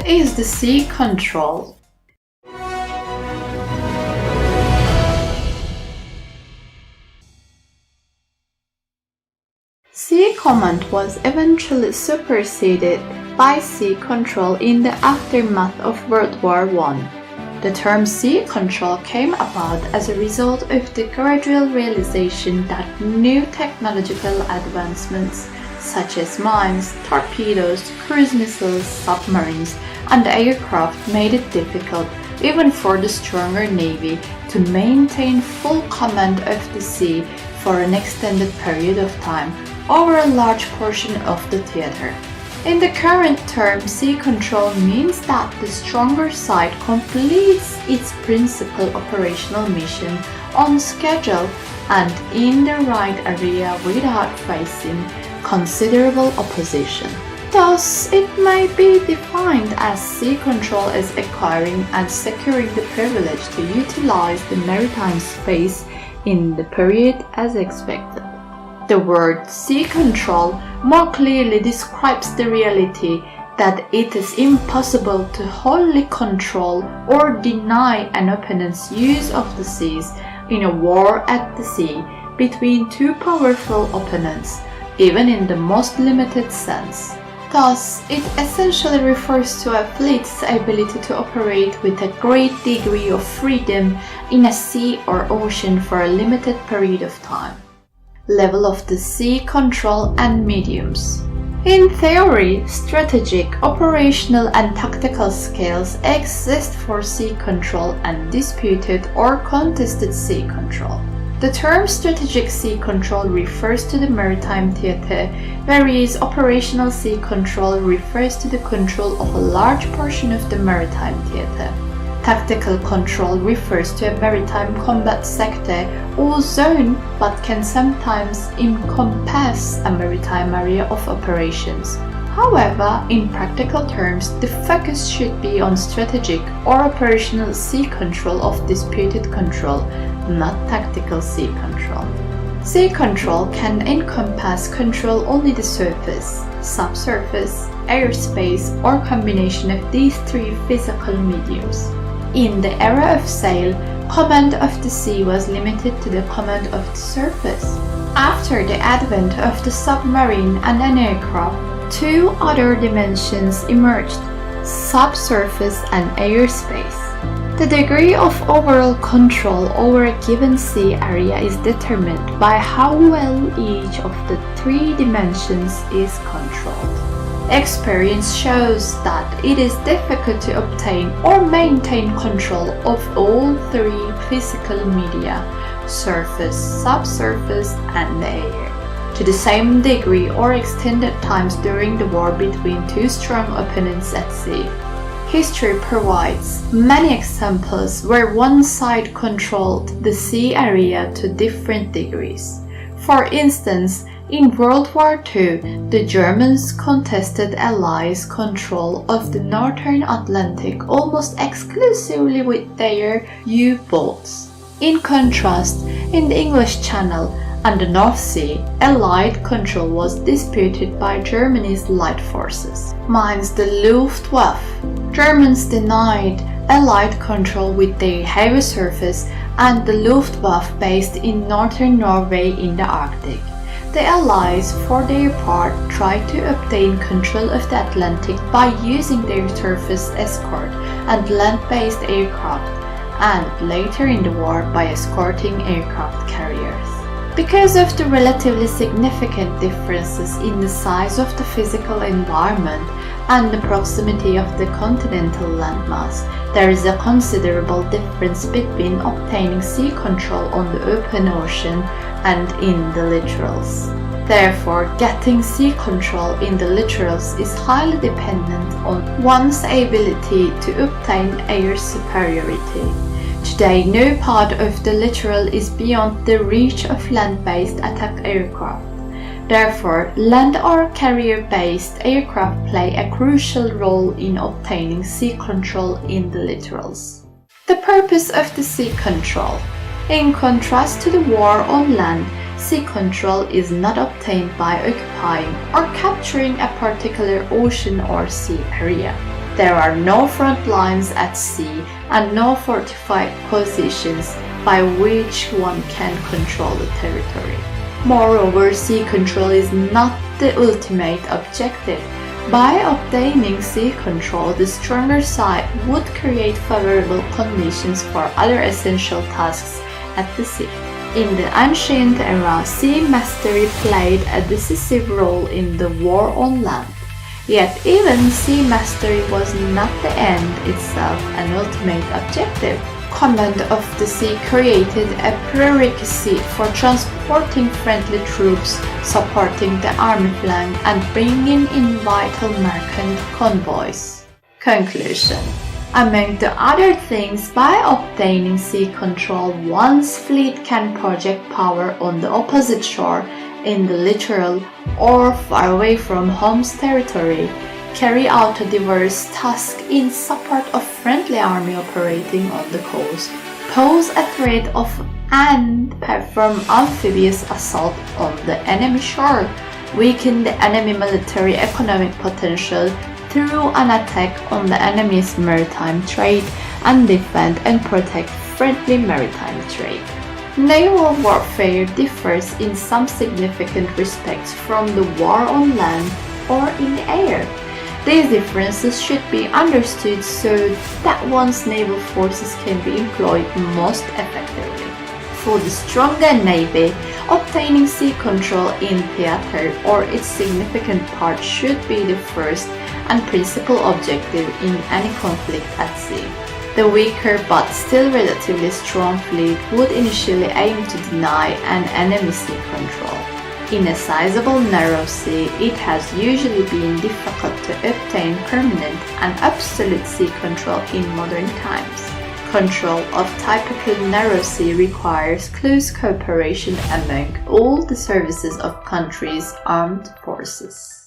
What is the sea control? Sea Command was eventually superseded by Sea Control in the aftermath of World War I. The term Sea Control came about as a result of the gradual realization that new technological advancements such as mines, torpedoes, cruise missiles, submarines, and aircraft made it difficult, even for the stronger navy, to maintain full command of the sea for an extended period of time over a large portion of the theater. In the current term, sea control means that the stronger side completes its principal operational mission on schedule and in the right area without facing considerable opposition. Thus, it may be defined as sea control as acquiring and securing the privilege to utilize the maritime space in the period as expected. The word sea control more clearly describes the reality that it is impossible to wholly control or deny an opponent's use of the seas in a war at the sea between two powerful opponents, even in the most limited sense. Thus, it essentially refers to a fleet's ability to operate with a great degree of freedom in a sea or ocean for a limited period of time. Level of the sea control and mediums. In theory, strategic, operational, and tactical scales exist for sea control and disputed or contested sea control. The term strategic sea control refers to the maritime theater, whereas operational sea control refers to the control of a large portion of the maritime theater. Tactical control refers to a maritime combat sector or zone but can sometimes encompass a maritime area of operations. However, in practical terms, the focus should be on strategic or operational sea control of disputed control, not tactical sea control. Sea control can encompass control only the surface, subsurface, airspace, or combination of these three physical mediums. In the era of sail, command of the sea was limited to the command of the surface. After the advent of the submarine and an aircraft, two other dimensions emerged: subsurface and airspace. The degree of overall control over a given sea area is determined by how well each of the three dimensions is controlled. Experience shows that it is difficult to obtain or maintain control of all three physical media, surface, subsurface, and air, to the same degree or extended times during the war between two strong opponents at sea. History provides many examples where one side controlled the sea area to different degrees. For instance, in World War II, the Germans contested Allies' control of the Northern Atlantic almost exclusively with their U-boats. In contrast, in the English Channel and the North Sea, Allied control was disputed by Germany's light forces, minus the Luftwaffe. Germans denied Allied control with their heavy surface and the Luftwaffe based in northern Norway in the Arctic. The Allies, for their part, tried to obtain control of the Atlantic by using their surface escort and land-based aircraft, and later in the war by escorting aircraft carriers. Because of the relatively significant differences in the size of the physical environment and the proximity of the continental landmass, there is a considerable difference between obtaining sea control on the open ocean and in the littorals. Therefore, getting sea control in the littorals is highly dependent on one's ability to obtain air superiority. Today, no part of the littoral is beyond the reach of land-based attack aircraft. Therefore, land or carrier-based aircraft play a crucial role in obtaining sea control in the littorals. The purpose of the sea control. In contrast to the war on land, sea control is not obtained by occupying or capturing a particular ocean or sea area. There are no front lines at sea and no fortified positions by which one can control the territory. Moreover, sea control is not the ultimate objective. By obtaining sea control, the stronger side would create favorable conditions for other essential tasks at the sea. In the ancient era, sea mastery played a decisive role in the war on land. Yet even sea mastery was not the end itself an ultimate objective. Command of the sea created a prerequisite for transporting friendly troops, supporting the army flank, and bringing in vital merchant convoys. Conclusion. Among the other things, by obtaining sea control, one's fleet can project power on the opposite shore in the littoral or far away from home's territory, carry out a diverse task in support of friendly army operating on the coast, pose a threat of and perform amphibious assault on the enemy shore, weaken the enemy military economic potential through an attack on the enemy's maritime trade, and defend and protect friendly maritime trade. Naval warfare differs in some significant respects from the war on land or in the air. These differences should be understood so that one's naval forces can be employed most effectively. For the stronger navy, obtaining sea control in theater or its significant part should be the first and principal objective in any conflict at sea. The weaker but still relatively strong fleet would initially aim to deny an enemy sea control. In a sizable narrow sea, it has usually been difficult to obtain permanent and absolute sea control in modern times. Control of typical narrow sea requires close cooperation among all the services of countries' armed forces.